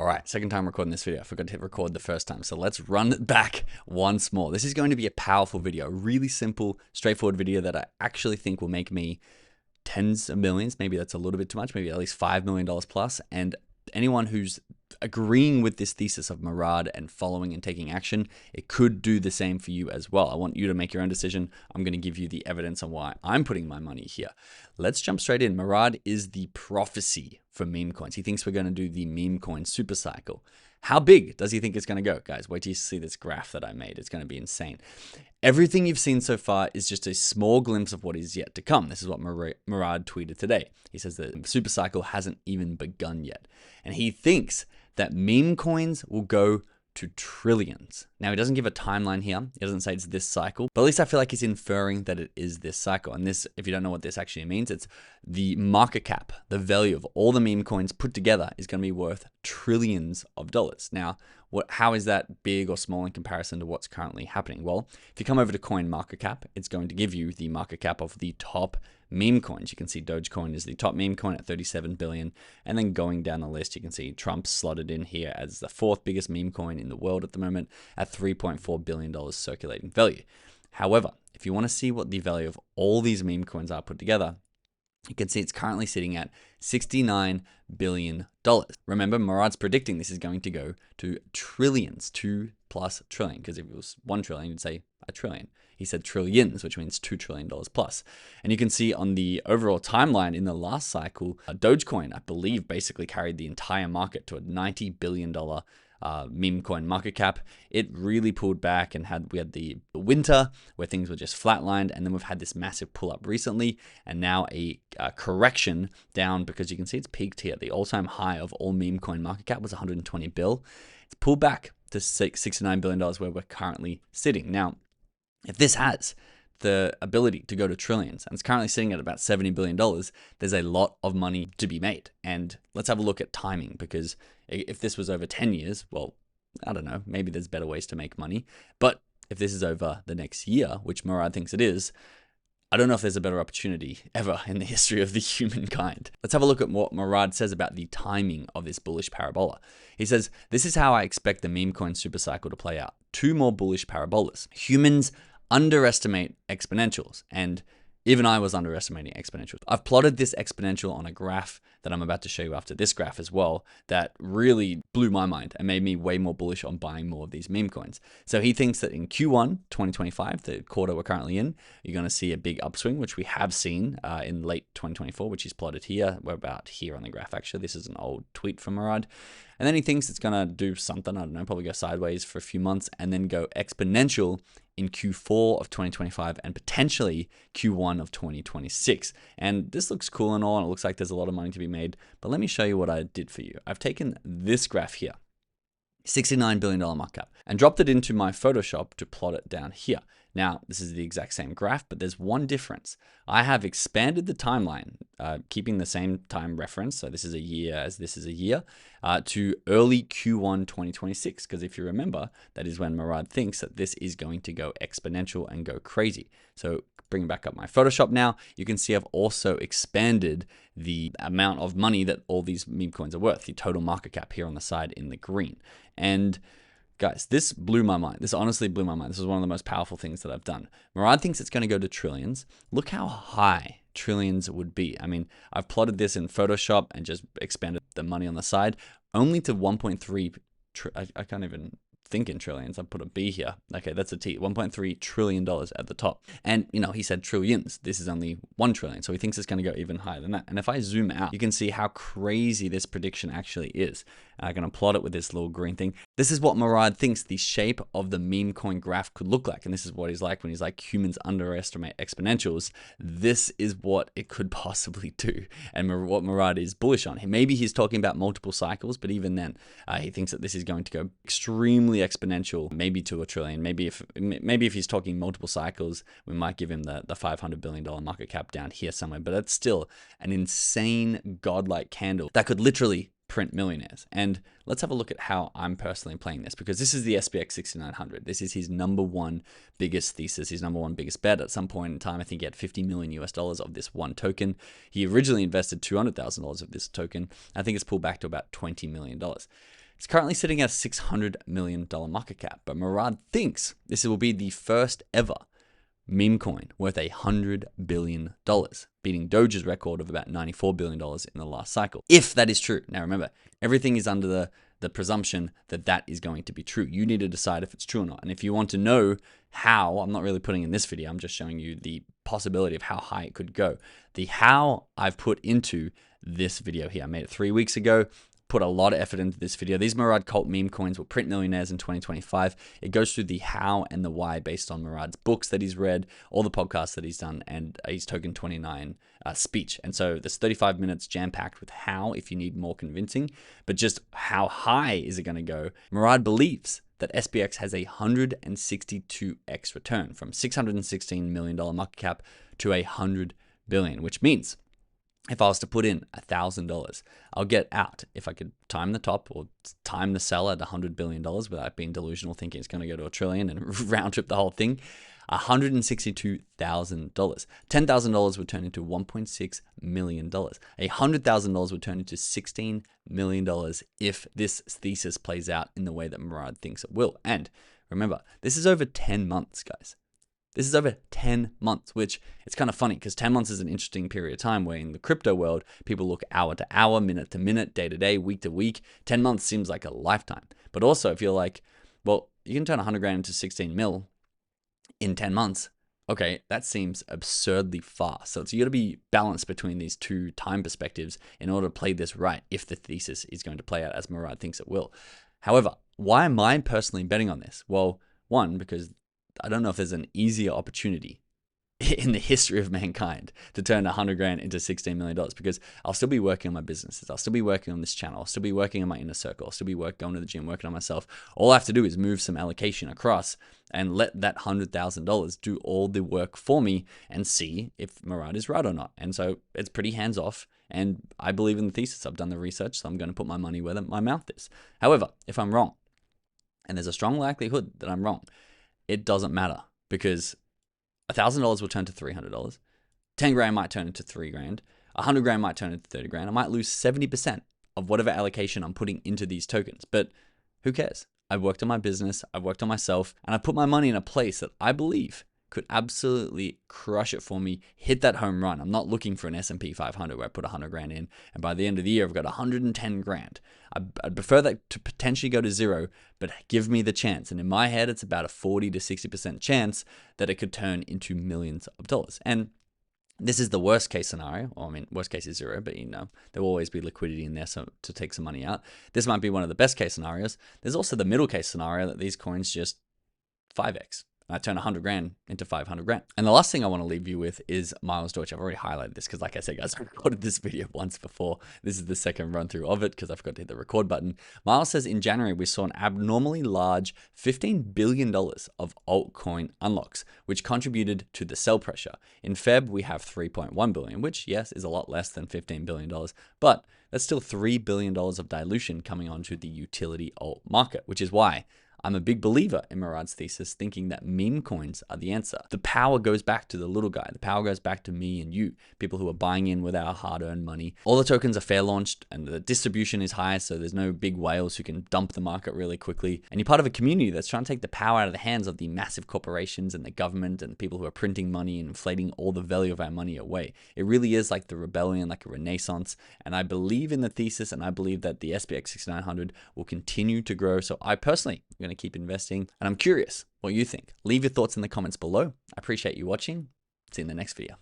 All right, second time recording this video. I forgot to hit record the first time. So let's run it back once more. This is going to be a powerful video, a really simple, straightforward video that I actually think will make me tens of millions. Maybe that's a little bit too much, maybe at least $5 million plus. And anyone who's agreeing with this thesis of Murad and following and taking action, it could do the same for you as well. I want you to make your own decision. I'm going to give you the evidence on why I'm putting my money here. Let's jump straight in. Murad is the prophecy for meme coins. He thinks we're going to do the meme coin super cycle. How big does he think it's going to go? Guys, wait till you see this graph that I made. It's going to be insane. Everything you've seen so far is just a small glimpse of what is yet to come. This is what Murad tweeted today. He says the super cycle hasn't even begun yet. And he thinks that meme coins will go to trillions. Now, he doesn't give a timeline here. He doesn't say it's this cycle, but at least I feel like he's inferring that it is this cycle. And this, if you don't know what this actually means, it's the market cap, the value of all the meme coins put together is going to be worth trillions of dollars. Now, how is that big or small in comparison to what's currently happening? Well, if you come over to coin market cap, it's going to give you the market cap of the top meme coins. You can see Dogecoin is the top meme coin at 37 billion. And then going down the list, you can see Trump slotted in here as the fourth biggest meme coin in the world at the moment at $3.4 billion circulating value. However, if you want to see what the value of all these meme coins are put together, you can see it's currently sitting at $69 billion. Remember, Murad's predicting this is going to go to trillions, 2+ trillion, because if it was 1 trillion, you'd say a trillion. He said trillions, which means $2 trillion plus. And you can see on the overall timeline in the last cycle, Dogecoin, I believe, basically carried the entire market to a $90 billion meme coin market cap. It really pulled back and we had the winter where things were just flatlined, and then we've had this massive pull up recently, and now a correction down because you can see it's peaked here. The all-time high of all meme coin market cap was 120 bill. It's pulled back to $69 billion where we're currently sitting. Now, if this has the ability to go to trillions, and it's currently sitting at about $70 billion, there's a lot of money to be made. And let's have a look at timing, because if this was over 10 years, well, I don't know, maybe there's better ways to make money. But if this is over the next year, which Murad thinks it is, I don't know if there's a better opportunity ever in the history of the humankind. Let's have a look at what Murad says about the timing of this bullish parabola. He says, this is how I expect the meme coin super cycle to play out. 2 more bullish parabolas. Humans underestimate exponentials, and even I was underestimating exponentials. I've plotted this exponential on a graph that I'm about to show you after this graph as well that really blew my mind and made me way more bullish on buying more of these meme coins. So he thinks that in Q1 2025, the quarter we're currently in, you're going to see a big upswing, which we have seen in late 2024, which is plotted here. We're about here on the graph, actually. This is an old tweet from Murad. And then he thinks it's going to do something, I don't know, probably go sideways for a few months and then go exponential in Q4 of 2025 and potentially Q1 of 2026. And this looks cool and all, and it looks like there's a lot of money to be made. But let me show you what I did for you. I've taken this graph here, $69 billion market cap, and dropped it into my Photoshop to plot it down here. Now, this is the exact same graph, but there's one difference. I have expanded the timeline, keeping the same time reference, so this is a year as this is a year, to early Q1 2026, because if you remember, that is when Murad thinks that this is going to go exponential and go crazy. So bring back up my Photoshop now, you can see I've also expanded the amount of money that all these meme coins are worth, the total market cap here on the side in the green. And guys, this blew my mind. This honestly blew my mind. This is one of the most powerful things that I've done. Murad thinks it's going to go to trillions. Look how high trillions would be. I mean, I've plotted this in Photoshop and just expanded the money on the side only to 1.3. I can't even think in trillions. I put a B here. Okay, that's a T. $1.3 trillion at the top. And, you know, he said trillions. This is only 1 trillion. So he thinks it's going to go even higher than that. And if I zoom out, you can see how crazy this prediction actually is. I'm going to plot it with this little green thing. This is what Murad thinks the shape of the meme coin graph could look like. And this is what he's like when he's like, humans underestimate exponentials. This is what it could possibly do. And what Murad is bullish on. Maybe he's talking about multiple cycles, but even then, he thinks that this is going to go extremely exponential, maybe to a trillion. Maybe if he's talking multiple cycles, we might give him the $500 billion market cap down here somewhere. But that's still an insane godlike candle that could literally print millionaires. And let's have a look at how I'm personally playing this, because this is the SPX 6900. This is his number one biggest thesis, his number one biggest bet. At some point in time, I think he had 50 million US dollars of this one token. He originally invested $200,000 of this token. I think it's pulled back to about $20 million. It's currently sitting at a $600 million market cap, but Murad thinks this will be the first ever meme coin worth $100 billion, beating Doge's record of about $94 billion in the last cycle. If that is true. Now remember, everything is under the presumption that that is going to be true. You need to decide if it's true or not. And if you want to know how, I'm not really putting in this video, I'm just showing you the possibility of how high it could go. The how I've put into this video here. I made it 3 weeks ago. Put a lot of effort into this video. These Murad cult meme coins will print millionaires in 2025. It goes through the how and the why based on Murad's books that he's read, all the podcasts that he's done, and his Token 29 speech. And so there's 35 minutes jam-packed with how if you need more convincing, but just how high is it going to go? Murad believes that SPX has a 162x return from $616 million market cap to $100 billion, which means if I was to put in $1,000, I'll get out, if I could time the top or time the sell at $100 billion without being delusional thinking it's going to go to $1 trillion and round trip the whole thing, $162,000. $10,000 would turn into $1.6 million. $100,000 would turn into $16 million if this thesis plays out in the way that Murad thinks it will. And remember, this is over 10 months, guys. This is over 10 months, which it's kind of funny because 10 months is an interesting period of time where in the crypto world, people look hour to hour, minute to minute, day to day, week to week. 10 months seems like a lifetime. But also if you're like, well, you can turn 100 grand into 16 mil in 10 months. Okay, that seems absurdly fast. So you got to be balanced between these two time perspectives in order to play this right if the thesis is going to play out as Murad thinks it will. However, why am I personally betting on this? Well, one, because I don't know if there's an easier opportunity in the history of mankind to turn 100 grand into $16 million, because I'll still be working on my businesses. I'll still be working on this channel. I'll still be working on my inner circle. I'll still be going to the gym, working on myself. All I have to do is move some allocation across and let that $100,000 do all the work for me and see if Murad is right or not. And so it's pretty hands off. And I believe in the thesis. I've done the research, so I'm going to put my money where my mouth is. However, if I'm wrong, and there's a strong likelihood that I'm wrong, it doesn't matter, because $1,000 will turn to $300. 10 grand might turn into 3 grand. 100 grand might turn into 30 grand. I might lose 70% of whatever allocation I'm putting into these tokens, but who cares? I've worked on my business, I've worked on myself, and I put my money in a place that I believe could absolutely crush it for me, hit that home run. I'm not looking for an S&P 500 where I put 100 grand in, and by the end of the year, I've got 110 grand. I'd prefer that to potentially go to zero, but give me the chance. And in my head, it's about a 40 to 60% chance that it could turn into millions of dollars. And this is the worst case scenario. Well, I mean, worst case is zero, but you know, there will always be liquidity in there to take some money out. This might be one of the best case scenarios. There's also the middle case scenario that these coins just 5x. I turn 100 grand into 500 grand. And the last thing I want to leave you with is Miles Deutsch. I've already highlighted this because, like I said, guys, I recorded this video once before. This is the second run through of it because I forgot to hit the record button. Miles says in January, we saw an abnormally large $15 billion of altcoin unlocks, which contributed to the sell pressure. In Feb, we have 3.1 billion, which yes, is a lot less than $15 billion, but that's still $3 billion of dilution coming onto the utility alt market, which is why I'm a big believer in Murad's thesis, thinking that meme coins are the answer. The power goes back to the little guy. The power goes back to me and you, people who are buying in with our hard-earned money. All the tokens are fair launched and the distribution is high, so there's no big whales who can dump the market really quickly. And you're part of a community that's trying to take the power out of the hands of the massive corporations and the government and the people who are printing money and inflating all the value of our money away. It really is like the rebellion, like a renaissance. And I believe in the thesis, and I believe that the SPX 6900 will continue to grow. So I personally am going to keep investing, and I'm curious what you think. Leave your thoughts in the comments below. I appreciate you watching. See you in the next video.